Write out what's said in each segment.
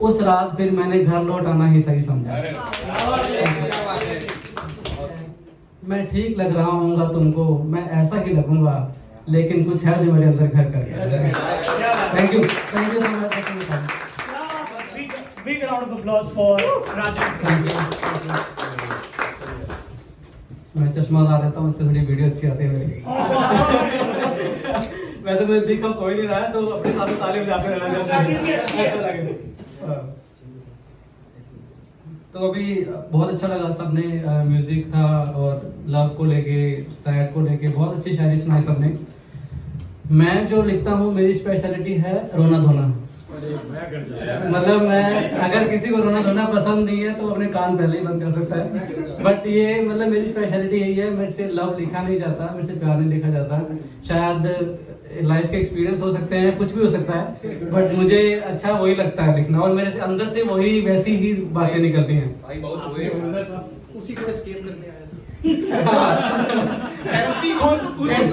उस रात फिर मैंने घर लौट आना ही सही समझा। मैं ठीक लग रहा हूँगा तुमको, मैं ऐसा ही लगूंगा, लेकिन कुछ है जो मेरे अंदर घर कर गया। Thank you so much. Big round of applause for Rajan. मैं चश्मा लगा देता हूँ, इससे थोड़ी वीडियो अच्छी आती है मेरी। वैसे मुझे दिख अब कोई नहीं रहा है, तो अपने साथ ताली बजाते रहना चाहता है। तो अभी बहुत अच्छा लगा, सबने म्यूजिक था और लव को लेके, सैड को लेके बहुत अच्छी शायरी सुनाई सबने। मैं जो लिखता हूँ, मेरी स्पेशलिटी है रोना धोना। मतलब मैं, अगर किसी को रोना धोना पसंद नहीं है तो अपने कान पहले ही बंद कर सकता है। बट ये मतलब मेरी स्पेशलिटी यही है, मेरे से लव लिखा नहीं जाता, मेरे से प्यार नहीं लिखा जाता। शायद लाइफ के एक्सपीरियंस हो सकते हैं, कुछ भी हो सकता है, बट मुझे अच्छा वही लगता है लिखना, और मेरे से अंदर से वही वैसी ही बातें निकलती हैं। उसी को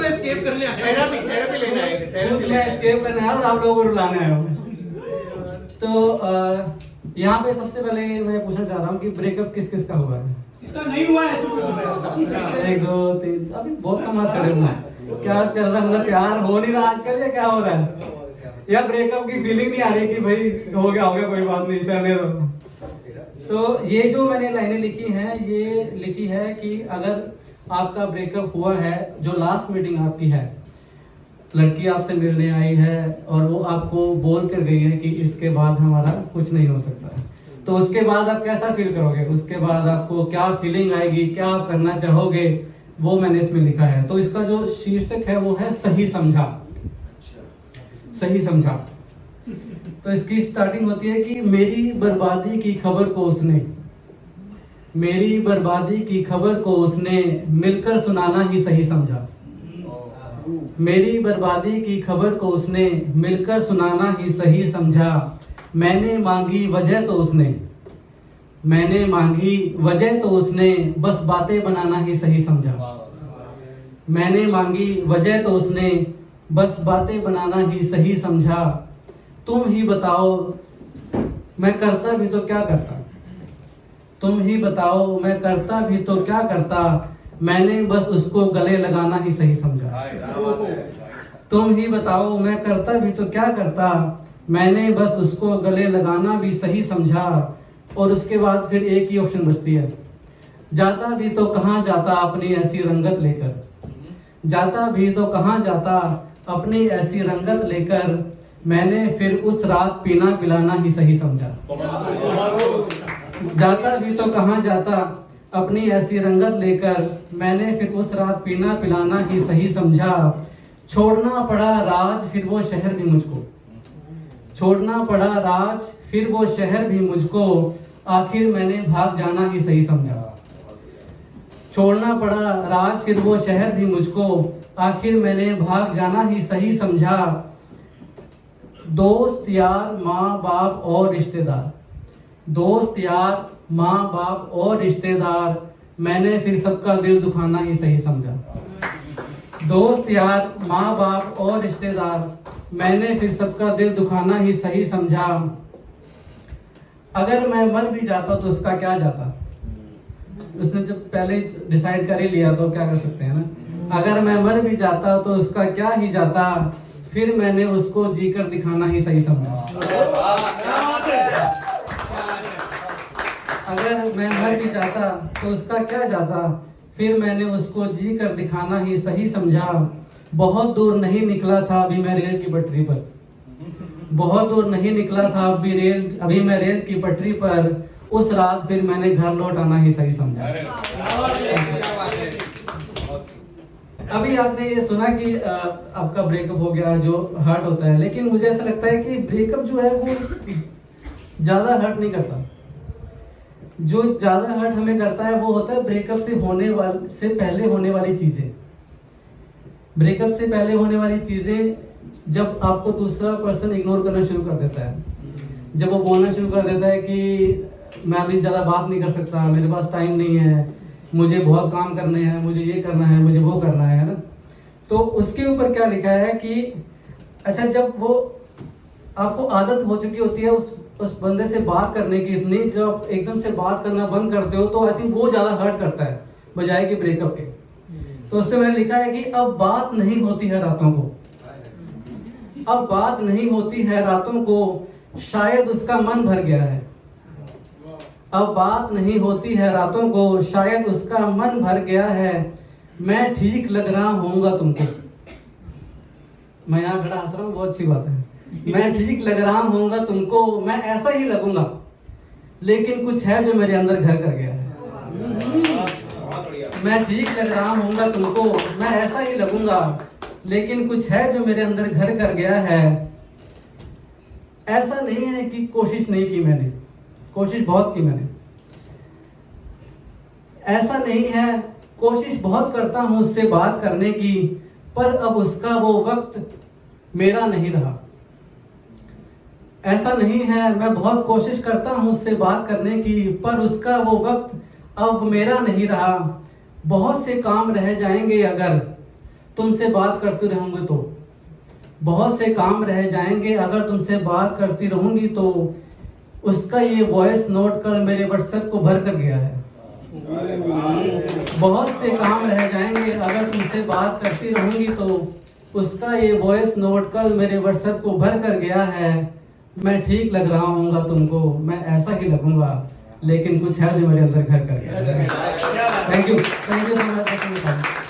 एस्केप करने आया थेरेपी लेने आए थे। मैं एस्केप करने आया और आप लोगों को रुलाने आया हूँ। तो यहाँ पे सबसे पहले मैं पूछना चाह रहा हूँ कि ब्रेकअप किस किस का हुआ है? इसका नहीं हुआ है, ऐसे पूछ रहे हैं। 1 2 3, अभी बहुत कम हाथ खड़े हुए हैं। क्या चल रहा है? मतलब प्यार हो नहीं रहा आजकल, या क्या हो रहा है? या ब्रेकअप की फीलिंग नहीं आ रही कि भाई हो गया कोई बात नहीं, चलने दो। तो ये जो मैंने लाइनें लिखी हैं, ये लिखी है कि अगर आपका ब्रेकअप हुआ है, जो लास्ट मीटिंग आपकी है, लड़की आपसे मिलने आई है और वो आपको बोल कर गई है कि इसके बाद हमारा कुछ नहीं हो सकता, तो उसके बाद आप कैसा फील करोगे? उसके बाद आपको क्या फीलिंग आएगी, क्या आप करना चाहोगे, वो मैंने इसमें लिखा है। तो इसका जो शीर्षक है वो है सही समझा। सही समझा। तो इसकी स्टार्टिंग होती है कि मेरी बर्बादी की खबर को उसने, मेरी बर्बादी की खबर को उसने मिलकर सुनाना ही सही समझा। मेरी बर्बादी की खबर को उसने मिलकर सुनाना ही सही समझा। मैंने मांगी वजह तो उसने, मैंने मांगी वजह तो उसने बस बातें बनाना ही सही समझा। मैंने मांगी वजह तो उसने बस बातें बनाना ही सही समझा। तुम ही बताओ मैं करता भी तो क्या करता, तुम ही बताओ मैं करता भी तो क्या करता, मैंने बस उसको गले लगाना ही सही समझा। तुम ही बताओ मैं करता भी तो क्या करता, मैंने बस उसको गले लगाना भी सही समझा। और उसके बाद फिर एक ही ऑप्शन बचती है, जाता भी तो कहाँ जाता अपनी ऐसी रंगत लेकर, जाता भी तो कहाँ जाता अपनी ऐसी रंगत लेकर, मैंने फिर उस रात पीना पिलाना ही सही समझा। जाता भी तो कहाँ जाता अपनी ऐसी रंगत लेकर, मैंने फिर उस रात पीना पिलाना ही सही समझा। छोड़ना पड़ा राज फिर वो शहर भी मुझको, छोड़ना पड़ा राज फिर वो शहर भी मुझको, आखिर मैंने भाग जाना ही सही समझा। छोड़ना पड़ा राज फिर वो शहर भी मुझको, आखिर मैंने भाग जाना ही सही समझा। दोस्त यार माँ बाप और रिश्तेदार, दोस्त यार माँ बाप और रिश्तेदार, मैंने फिर सबका दिल दुखाना ही सही समझा। दोस्त यार माँ बाप और रिश्तेदार, मैंने फिर सबका दिल दुखाना ही सही समझा। अगर मैं मर भी जाता तो उसका क्या जाता, उसने जब पहले डिसाइड कर ही लिया तो क्या कर सकते हैं ना। अगर मैं मर भी जाता तो उसका क्या ही जाता, फिर मैंने उसको जीकर दिखाना ही सही समझा। अगर मैं मर भी जाता तो उसका क्या जाता, फिर मैंने उसको जी कर दिखाना ही सही समझा। बहुत दूर नहीं निकला था अभी मैं रेल की पटरी पर, बहुत दूर नहीं निकला था अभी मैं रेल की पटरी पर, उस रात फिर मैंने घर लौट आना ही सही समझा। अभी आपने ये सुना कि आपका ब्रेकअप हो गया, जो हर्ट होता है, लेकिन मुझे ऐसा लगता है कि ब्रेकअप जो है वो ज्यादा हर्ट नहीं करता। जो ज्यादा हर्ट हमें करता है वो होता है ब्रेकअप से पहले होने वाली चीजें। ब्रेकअप से पहले होने वाली चीजें, जब आपको दूसरा पर्सन इग्नोर करना शुरू कर देता है, जब वो बोलना शुरू कर देता है कि मैं अभी ज्यादा बात नहीं कर सकता, मेरे पास टाइम नहीं है, मुझे बहुत काम करने हैं, मुझे ये करना है, मुझे वो करना है ना। तो उसके ऊपर क्या लिखा है कि अच्छा, जब वो आपको आदत हो चुकी होती है उस उस बंदे से बात करने की इतनी, जब एकदम से बात करना बंद करते हो तो आई थिंक वो ज़्यादा हर्ट करता है बजाय कि ब्रेकअप के। तो उससे मैंने लिखा है कि अब बात नहीं होती है रातों को, अब बात नहीं होती है रातों को, शायद उसका मन भर गया है। अब बात नहीं होती है रातों को, शायद उसका मन भर गया है। मैं ठीक लग रहा होऊंगा तुमको। मैं यहाँ खड़ा हंस रहा हूँ, बहुत अच्छी बात है। मैं ठीक लग रहा होऊंगा तुमको, मैं ऐसा ही लगूंगा, लेकिन कुछ है जो मेरे अंदर घर कर गया है। मैं ठीक लग रहा होऊंगा तुमको, मैं ऐसा ही लगूंगा, लेकिन कुछ है जो मेरे अंदर घर कर गया है। ऐसा नहीं है कि कोशिश नहीं की मैंने, कोशिश बहुत की मैंने। ऐसा नहीं है, कोशिश बहुत करता हूं उससे बात करने की, पर अब उसका वो वक्त मेरा नहीं रहा। ऐसा नहीं है, मैं बहुत कोशिश करता हूं उससे बात करने की, पर उसका वो वक्त अब मेरा नहीं रहा। बहुत से काम रह जाएंगे अगर तुमसे बात करते रहूंगी तो, बहुत से काम रह जाएंगे अगर तुमसे बात करती रहूंगी तो। उसका ये वॉइस नोट कल मेरे व्हाट्सएप को भर कर गया है। बहुत से काम रह जाएंगे अगर तुमसे बात करती रहूंगी तो। उसका ये वॉइस नोट कल मेरे व्हाट्सएप को भर कर गया है। मैं ठीक लग रहा हूँगा तुमको, मैं ऐसा ही लगूंगा, लेकिन कुछ है जो मेरे अंदर घर कर गया है। Thank you so much.